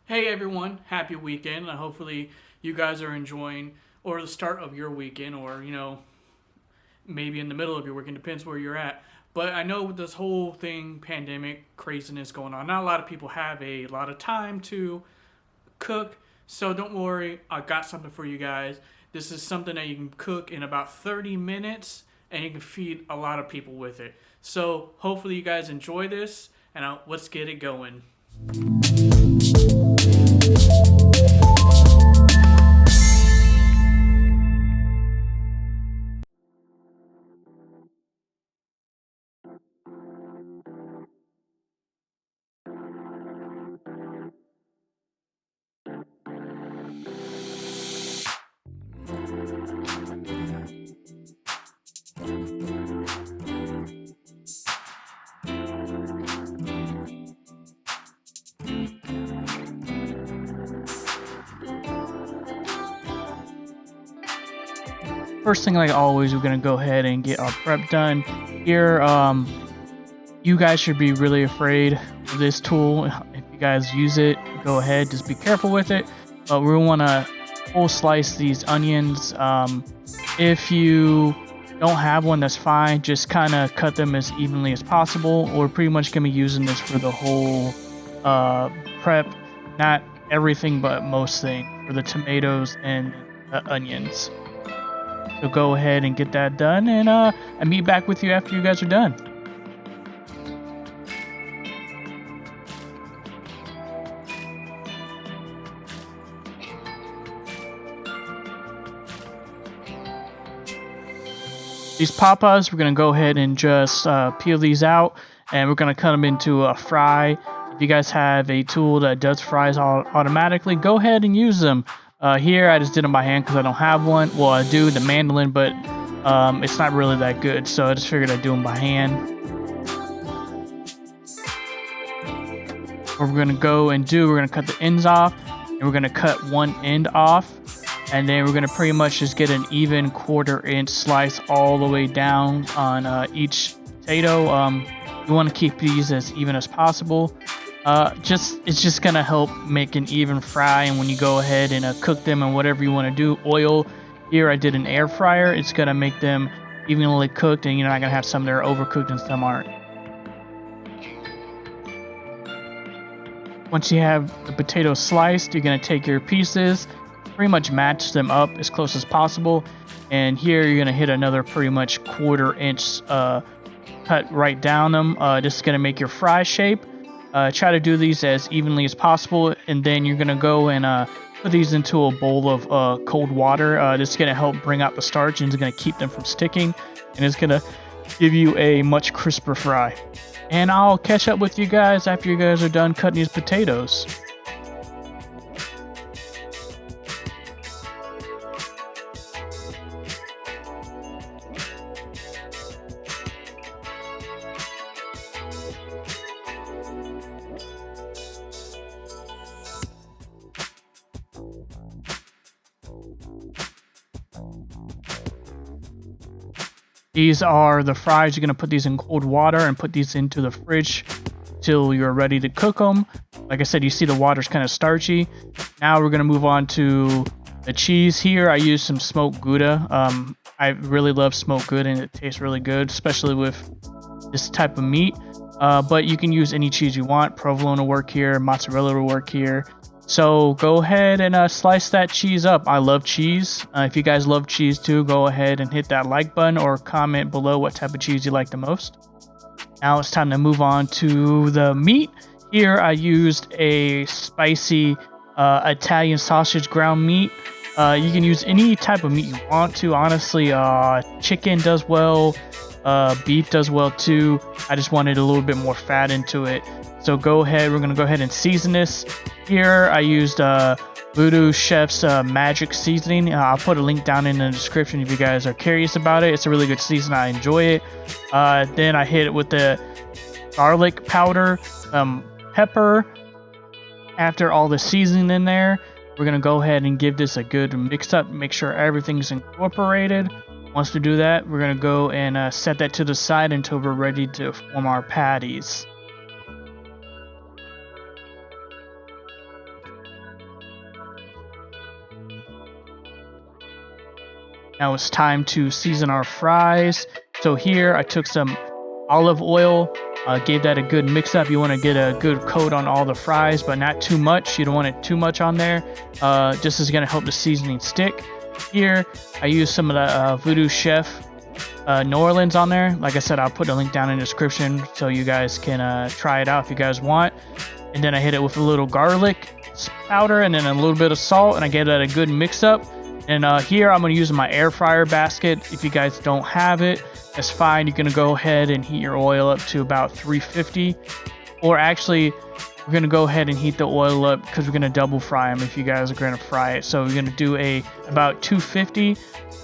Hey everyone, happy weekend. Hopefully you guys are enjoying or the start of your weekend or, maybe in the middle of your weekend, depends where you're at. But I know with this whole thing, pandemic craziness going on, not a lot of people have a lot of time to cook. So don't worry, I got something for you guys. This is something that you can cook in about 30 minutes and you can feed a lot of people with it. So hopefully you guys enjoy this and let's get it going. First thing, like always, we're gonna go ahead and get our prep done. Here, you guys should be really afraid of this tool. If you guys use it, go ahead, just be careful with it. But we want to full slice these onions. If you don't have one, that's fine. Just kind of cut them as evenly as possible. We're pretty much gonna be using this for the whole prep, not everything, but most things for the tomatoes and the onions. So go ahead and get that done, and I'll meet back with you after you guys are done. These papas, we're gonna go ahead and just peel these out, and we're gonna cut them into a fry. If you guys have a tool that does fries automatically, go ahead and use them. Here, I just did them by hand because I don't have one. Well, I do the mandolin, but it's not really that good, so I just figured I'd do them by hand. What we're gonna go and do, we're gonna cut the ends off, and we're gonna cut one end off, and then we're gonna pretty much just get an even 1/4 inch slice all the way down on each potato. You want to keep these as even as possible. It's just gonna help make an even fry, and when you go ahead and cook them and whatever you want to do, oil. Here I did an air fryer. It's gonna make them evenly cooked, and you're not gonna have some that are overcooked and some aren't. Once you have the potatoes sliced, you're going to take your pieces, pretty much match them up as close as possible. And here you're going to hit another pretty much 1/4 inch cut right down them. This is going to make your fry shape. Try to do these as evenly as possible. And then you're going to go and put these into a bowl of cold water. This is going to help bring out the starch and it's going to keep them from sticking. And it's going to give you a much crisper fry. And I'll catch up with you guys after you guys are done cutting these potatoes. These are the fries. You're going to put these in cold water and put these into the fridge till you're ready to cook them. Like I said, you see the water's kind of starchy. Now we're going to move on to the cheese. Here I use some smoked gouda. I really love smoked gouda and it tastes really good, especially with this type of meat. But you can use any cheese you want. Provolone will work here. Mozzarella will work here. So go ahead and slice that cheese up. I love cheese. If you guys love cheese too, go ahead and hit that like button or comment below what type of cheese you like the most. Now it's time to move on to the meat. Here I used a spicy Italian sausage ground meat. You can use any type of meat you want to. Honestly, chicken does well. Beef does well too. I just wanted a little bit more fat into it. So go ahead, we're going to go ahead and season this. Here I used Voodoo Chef's magic seasoning. I'll put a link down in the description if you guys are curious about it. It's a really good season. I enjoy it. Then I hit it with the garlic powder, pepper. After all the seasoning in there, we're going to go ahead and give this a good mix up. Make sure everything's incorporated. Once we do that, we're going to go and set that to the side until we're ready to form our patties. Now it's time to season our fries. So here I took some olive oil, gave that a good mix up. You want to get a good coat on all the fries, but not too much. You don't want it too much on there. Just is going to help the seasoning stick. Here I use some of the Voodoo Chef New Orleans on there. Like I said, I'll put a link down in the description so you guys can try it out if you guys want. And then I hit it with a little garlic powder and then a little bit of salt, and I gave that a good mix up. And here I'm going to use my air fryer basket. If you guys don't have it, that's fine. You're going to go ahead and heat your oil up to about 350. Or actually, we're going to go ahead and heat the oil up because we're going to double fry them if you guys are going to fry it. So we're going to do about 250,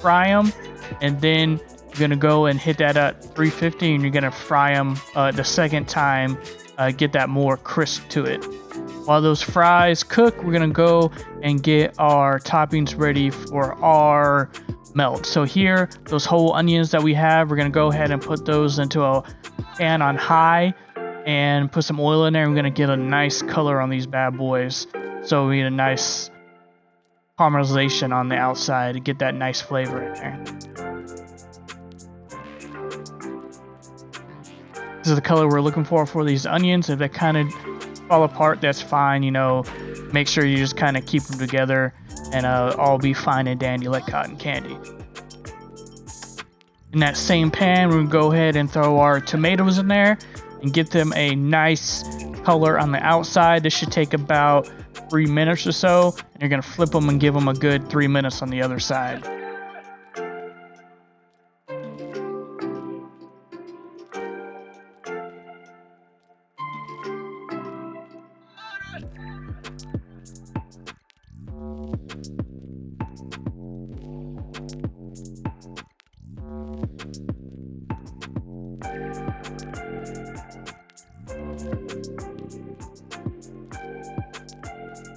fry them, and then you're going to go and hit that at 350, and you're going to fry them the second time, get that more crisp to it. While those fries cook, we're going to go and get our toppings ready for our melt. So here, those whole onions that we have, we're going to go ahead and put those into a pan on high and put some oil in there. We're going to get a nice color on these bad boys. So we get a nice caramelization on the outside to get that nice flavor in there. This is the color we're looking for these onions. If they kind of fall apart, that's fine. You know, make sure you just kind of keep them together and all be fine and dandy like cotton candy. In that same pan, we're going to go ahead and throw our tomatoes in there and get them a nice color on the outside. This should take about 3 minutes or so, and you're going to flip them and give them a good 3 minutes on the other side.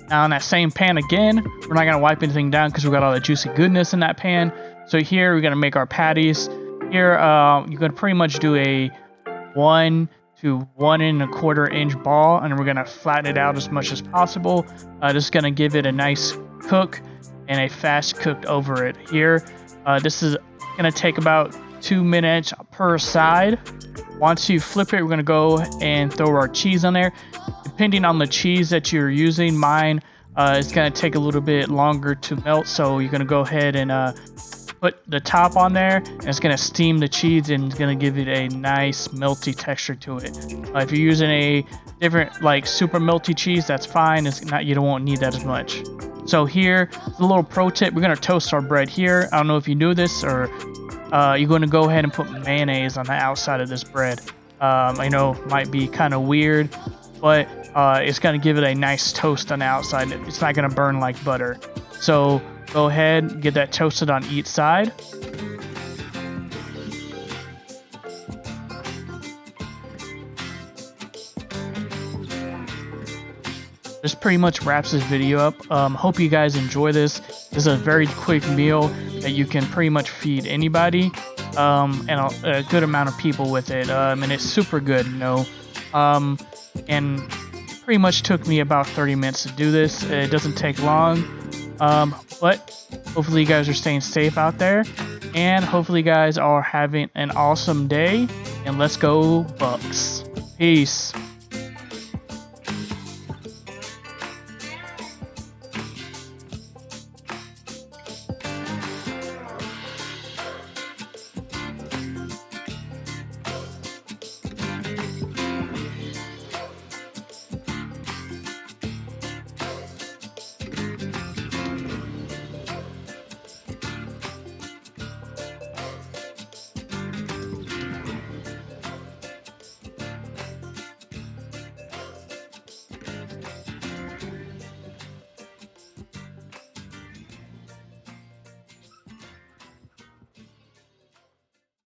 Now in that same pan again, we're not going to wipe anything down because we got all the juicy goodness in that pan. So here we're going to make our patties. Here you're going to pretty much do a 1 to 1 1/4 inch ball, and we're going to flatten it out as much as possible. This is going to give it a nice cook and a fast cook over it. Here, this is going to take about 2 minutes per side. Once you flip it, we're going to go and throw our cheese on there. Depending on the cheese that you're using, mine is going to take a little bit longer to melt. So you're going to go ahead and put the top on there, and it's going to steam the cheese and it's going to give it a nice melty texture to it. If you're using a different like super melty cheese, that's fine. It's not, you won't need that as much. So here, a little pro tip, we're going to toast our bread here. I don't know if you knew this, or you're going to go ahead and put mayonnaise on the outside of this bread. I know it might be kind of weird, but it's going to give it a nice toast on the outside. It's not going to burn like butter. So go ahead and get that toasted on each side. This pretty much wraps this video up. Hope you guys enjoy this. This is a very quick meal that you can pretty much feed anybody, and a good amount of people with it. And it's super good, you know. And pretty much took me about 30 minutes to do this. It doesn't take long, but hopefully you guys are staying safe out there, and hopefully you guys are having an awesome day, and let's go Bucks. Peace.